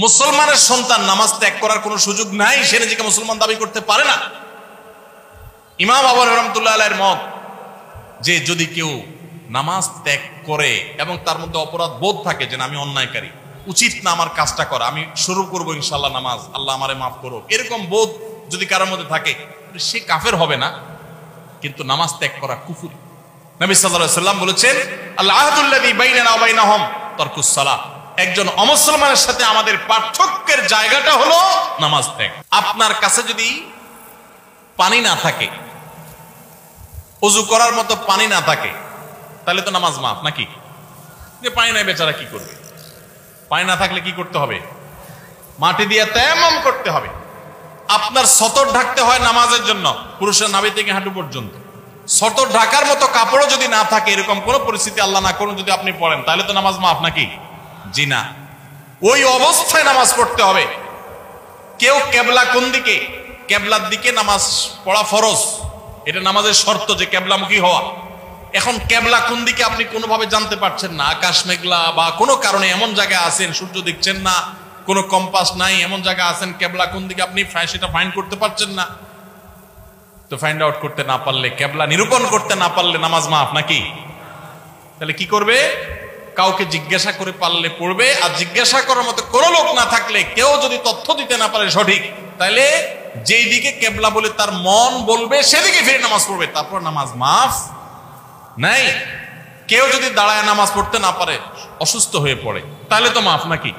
মুসলমানের সন্তান নামাজ ত্যাগ করার কোনো সুযোগ নাই, সে নিজেকে মুসলমান দাবি করতে পারে না। ইমাম আবু হানিফা রাহমাতুল্লাহ আলাইহির মত যে যদি কেউ নামাজ ত্যাগ করে এবং তার মধ্যে অপরাধ বোধ থাকে যে আমি অন্যায়কারী, উচিত না আমার কাজটা করা, আমি শুরু করবো ইনশাআল্লাহ নামাজ, আল্লাহ আমারে মাফ করো, এরকম বোধ যদি কারোর মধ্যে থাকে সে কাফের হবে না, কিন্তু নামাজ ত্যাগ করা কুফরি। নবী সাল্লাল্লাহু আলাইহি ওয়াসাল্লাম বলেছেন আল আহদুল্লাযী বাইনানা ওয়া বাইনাহুম তারকুস সালাহ, একজন অমুসলমানের সাথে আমাদের পার্থক্যের জায়গাটা হলো নামাজ ত্যাগ। আপনার কাছে যদি পানি না থাকে, ওযু করার মতো পানি না থাকে, তাহলে তো নামাজ মাফ নাকি? যে পানি নাই বেচারা কি করবে? পানি না থাকলে কি করতে হবে? মাটি দিয়ে তায়াম্মুম করতে হবে। আপনার সতর ঢাকতে হয় নামাজের জন্য, পুরুষের নাভি থেকে হাঁটু পর্যন্ত। সতর ঢাকার মতো কাপড়ও যদি না থাকে, এরকম কোন পরিস্থিতি আল্লাহ না করুন যদি আপনি পড়েন, তাহলে তো নামাজ মাফ নাকি? জি না, ওই অবস্থায় নামাজ পড়তে হবে। কেউ কেবলা কোন দিকে, কেবলার দিকে নামাজ পড়া ফরজ, এটা নামাজের শর্ত যে কেবলামুখী হওয়া। এখন কেবলা কোন দিকে আপনি কোনোভাবে জানতে পারছেন না, আকাশ মেঘলা বা কোনো কারণে এমন জায়গায় আছেন সূর্য দেখছেন না, কোনো কম্পাস নাই, এমন জায়গায় আছেন কেবলা কোন দিকে আপনি সেটা ফাইন্ড করতে পারছেন না। তো ফাইন্ড আউট করতে না পারলে, কেবলা নিরূপণ করতে না পারলে নামাজ মাফ নাকি? তাহলে কি করবে? কাউকে জিজ্ঞাসা করে পারলে পড়বে, আর জিজ্ঞাসা করার মতো কোনো লোক না থাকলে, কেউ যদি তথ্য দিতে না পারে সঠিক, তাহলে যেই দিকে কেবলা বলে তার মন বলবে সেদিকে ফিরে নামাজ পড়বে, তারপর নামাজ মাফ নাই। কেউ যদি দাঁড়ায় নামাজ পড়তে না পারে, অসুস্থ হয়ে পড়ে, তাহলে তো মাফ নাকি?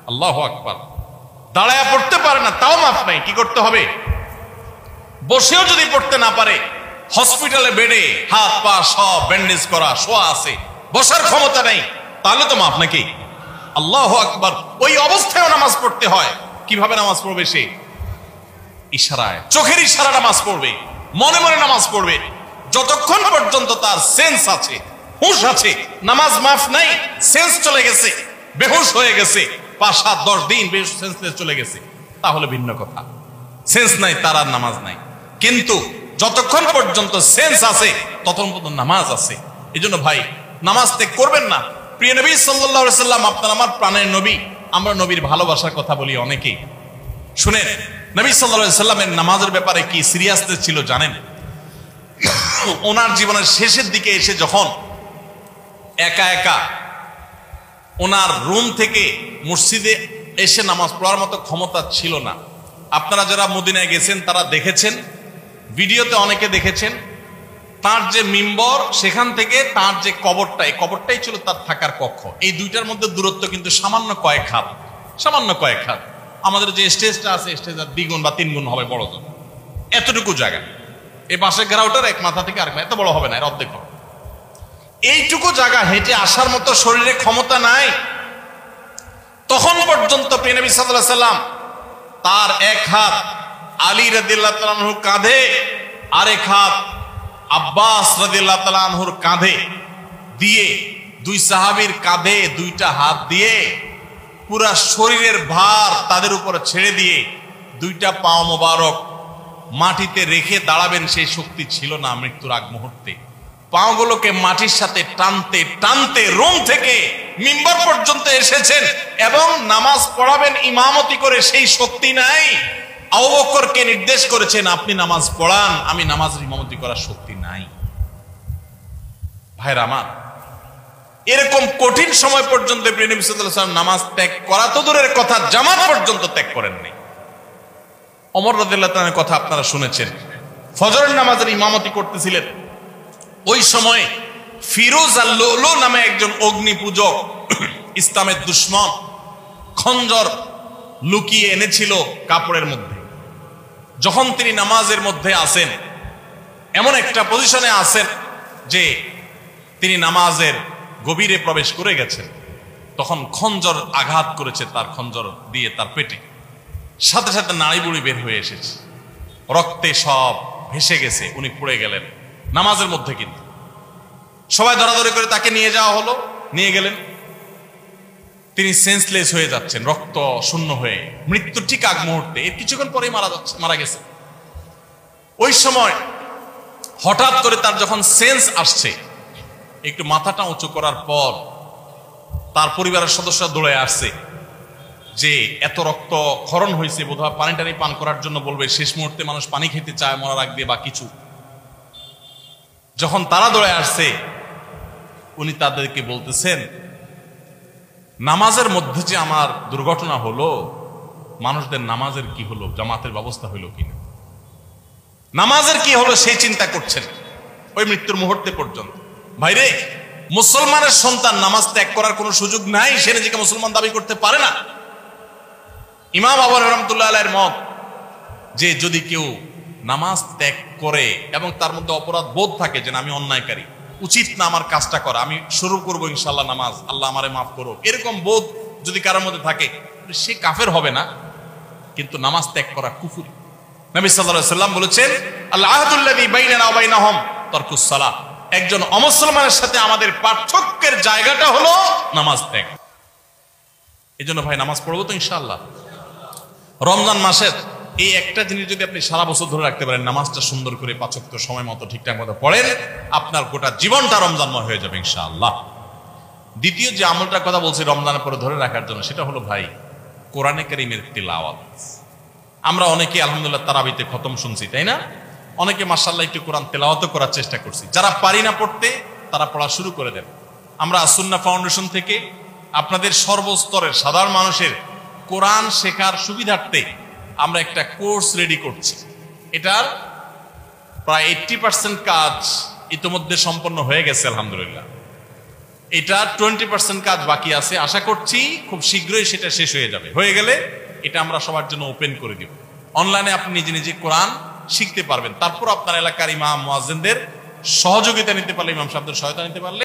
আল্লাহু আকবার। দাঁড়ায় পড়তে পারে না, তাও মাফ নাই, কি করতে হবে? বসেও যদি পড়তে না পারে, হসপিটালে বেডে হাত পা সব ব্যান্ডেজ করা, শোয়া আছে, বসার ক্ষমতা নেই, তাহলে তো মাফ নাকি? আল্লাহু আকবার। ওই অবস্থায় নামাজ পড়তে হয়। কিভাবে নামাজ পড়বে সে? ইশারায়, চোখের ইশারা নামাজ পড়বে, মনে মনে নামাজ পড়বে, যতক্ষণ পর্যন্ত তার সেন্স আছে, হুঁশ আছে। নামাজ মাফ নাই, সেন্স চলে গেছে, বেহুশ হয়ে গেছে, 5, 7, 10 দিন বেহুশ সেন্সলেস চলে গেছে, তাহলে ভিন্ন কথা। সেন্স নাই, তার আর নামাজ নাই। কিন্তু যতক্ষণ পর্যন্ত সেন্স আছে ততক্ষণ পর্যন্ত নামাজ আছে। এই জন্য ভাই, নামাজ ত্যাগ করবেন না। প্রিয় নবী সাল্লাল্লাহু আলাইহি সাল্লাম আপনার আমার প্রাণের নবী, আমরা নবীর ভালোবাসার কথা বলি অনেকেই। শুনেন, নবী সাল্লাল্লাহু আলাইহি সাল্লামের নামাজের ব্যাপারে কি সিরিয়াসনেস ছিল জানেন? ওনার জীবনের শেষের দিকে এসে যখন একা একা ওনার রুম থেকে মসজিদে এসে নামাজ পড়ার মতো ক্ষমতা ছিল না। আপনারা যারা মদিনায় গেছেন তারা দেখেছেন, ভিডিওতে অনেকে দেখেছেন, তার যে মিম্বর, সেখান থেকে তার যে কবরটা, এই কবরটাই ছিল তার থাকার কক্ষ। এই দুইটার মধ্যে দূরত্ব কিন্তু সামান্য কয়েক হাত, সামান্য কয়েক হাত। আমাদের যে স্টেজটা আছে, স্টেজের 2 গুণ বা 3 গুণ হবে বড় তো, এতটুকু জায়গা। এই পাশের ঘেরাওটার এক মাথা থেকে আরেক মাথা, এত বড় হবে না, এর অর্ধেক হবে। এইটুকু জায়গা হেঁটে আসার মতো শরীরে ক্ষমতা নাই। তখন পর্যন্ত প্রিয় নবী সাল্লাল্লাহু আলাইহি সাল্লাম তার এক হাত আলী রাদিয়াল্লাহু তাআলা আনহুর কাঁধে, আরেক হাত আব্বাস রাদিয়াল্লাহু তাআলা আনহুর কাঁধে দিয়ে, 2 সাহাবীর কাঁধে 2টা হাত দিয়ে পুরা শরীরের ভার তাদের উপরে ছেড়ে দিয়ে 2টা পা মোবারক মাটিতে রেখে দাঁড়াবেন সেই শক্তি ছিল না মৃত্যুর আগ মুহূর্তে। পাগুলোকে মাটির সাথে টানতে টানতে রুম থেকে মিম্বার পর্যন্ত এসেছেন এবং নামাজ পড়াবেন ইমামতি করে, সেই শক্তি নাই। আবু বকরকে নির্দেশ করেছেন আপনি নামাজ পড়ান, আমি নামাজের ইমামতি করার শক্তি নাই। ভাইরা আমার, এরকম কঠিন সময় পর্যন্ত প্রিয় নবী সাল্লাল্লাহু আলাইহি ওয়াসাল্লাম নামাজ ত্যাগ করা তো দূরের কথা, জামাত পর্যন্ত ত্যাগ করেননি। ওমর রাদিয়াল্লাহু তাআলার কথা আপনারা শুনেছেন, ফজরের নামাজের ইমামতি করতেছিলেন। ওই সময় ফিরোজ আল-লুলু নামে একজন অগ্নি পূজক, ইসলামের দুশমন, খঞ্জর লুকিয়ে এনেছিল কাপড়ের মধ্যে। যখন তিনি নামাজের মধ্যে আসেন, এমন একটা পজিশনে আসেন যে তিনি নামাজের গভীরে প্রবেশ করে গেছেন, তখন খঞ্জর আঘাত করেছে তার খঞ্জর দিয়ে তার পেটে। সাথে সাথে নাড়ি বুড়ি বের হয়ে এসেছে, রক্তে সব ভেসে গেছে, উনি পড়ে গেলেন নামাজের মধ্যে। কিন্তু সবাই ধরাধরি করে তাকে নিয়ে যাওয়া হলো, নিয়ে গেলেন। তিনি সেন্সলেস হয়ে যাচ্ছেন, রক্ত শূন্য হয়ে, মৃত্যু ঠিক আগ মুহূর্তে, এর কিছুক্ষণ পরেই মারা গেছে। ওই সময় হঠাৎ করে তার যখন সেন্স আসছে, একটু মাথাটা উঁচু করার পর তার পরিবারের সদস্যরা দৌড়ে আসছে যে এত রক্ত ক্ষরণ হয়েছে, বোধহয় পানি টানি পান করার জন্য বলবে, শেষ মুহূর্তে মানুষ পানি খেতে চায় মরার আগ দিয়ে বা কিছু। যখন তারা দৌড়ে আসছে, উনি তাদেরকে বলতেছেন, নামাজের মধ্যে যে আমার দুর্ঘটনা হলো, মানুষদের নামাজের কি হলো, জামাতের ব্যবস্থা হইল কিনা, নামাজের কি হলো সেই চিন্তা করছেন ওই মৃত্যুর মুহূর্তে পর্যন্ত। ভাইরে, মুসলমানের সন্তান নামাজ ত্যাগ করার কোনো সুযোগ নাই, সে নিজেকে মুসলমান দাবি করতে পারে না। ইমাম আবু হানিফা রাহমাতুল্লাহ আলাইহির মত যে যদি কেউ নামাজ ত্যাগ করে এবং তার মধ্যে অপরাধ বোধ থাকে যে আমি অন্যায়কারী, উচিত না আমার কাজটা করা, আমি শুরু করবো ইনশাআল্লাহ নামাজ, আল্লাহ আমারে মাফ করো, এরকম বোধ যদি কারোর মধ্যে থাকে, সে কাফের হবে না, কিন্তু নামাজ ত্যাগ করা কুফরি। নবী সাল্লাল্লাহু আলাইহি ওয়াসাল্লাম বলেছেন, আল আহদুল্লাযী বাইনানা ওয়া বাইনাহুম তারকুস সালাহ, একজন অমুসলমানের সাথে আমাদের পার্থক্যের জায়গাটা হলো নামাজ ত্যাগ। এজন্য ভাই নামাজ পড়বো তো ইনশাআল্লাহ। রমজান মাসের এই একটা জিনিস যদি আপনি সারা বছর ধরে রাখতে পারেন, নামাজটা সুন্দর করে 5 ওয়াক্ত সময় মতো ঠিকঠাক মতো পড়েন, আপনার গোটা জীবনটা রমজানময় হয়ে যাবে ইনশাআল্লাহ। দ্বিতীয় যে আমলটার কথা বলছি রমজানের পরে ধরে রাখার জন্য, সেটা হলো ভাই কোরআনে কারীমের তিলাওয়াত। আমরা অনেকে আলহামদুলিল্লাহ তারাবিতে খতম শুনছি, তাই না? অনেকে মাশাআল্লাহ একটু কোরআন তেলাওয়াতও করার চেষ্টা করছি। যারা পারি না পড়তে, তারা পড়া শুরু করে দেন। আমরা আসুন্নাহ ফাউন্ডেশন থেকে আপনাদের সর্বস্তরের সাধারণ মানুষের কোরআন শেখার সুবিধার্থে আমরা একটা কোর্স রেডি করছি। এটার প্রায় 80% কাজ ইতিমধ্যে সম্পন্ন হয়ে গেছে আলহামদুলিল্লাহ। এটা 20% কাজ বাকি আছে। আশা করছি খুব শীঘ্রই সেটা শেষ হয়ে যাবে। হয়ে গেলে এটা আমরা সবার জন্য ওপেন করে দিব। অনলাইনে আপনি নিজে নিজে কোরআন শিখতে পারবেন। তারপর আপনার এলাকার ইমাম মুয়াজ্জিনদের সহযোগিতা নিতে পারলে, ইমাম সাহেবদের সহায়তা নিতে পারলে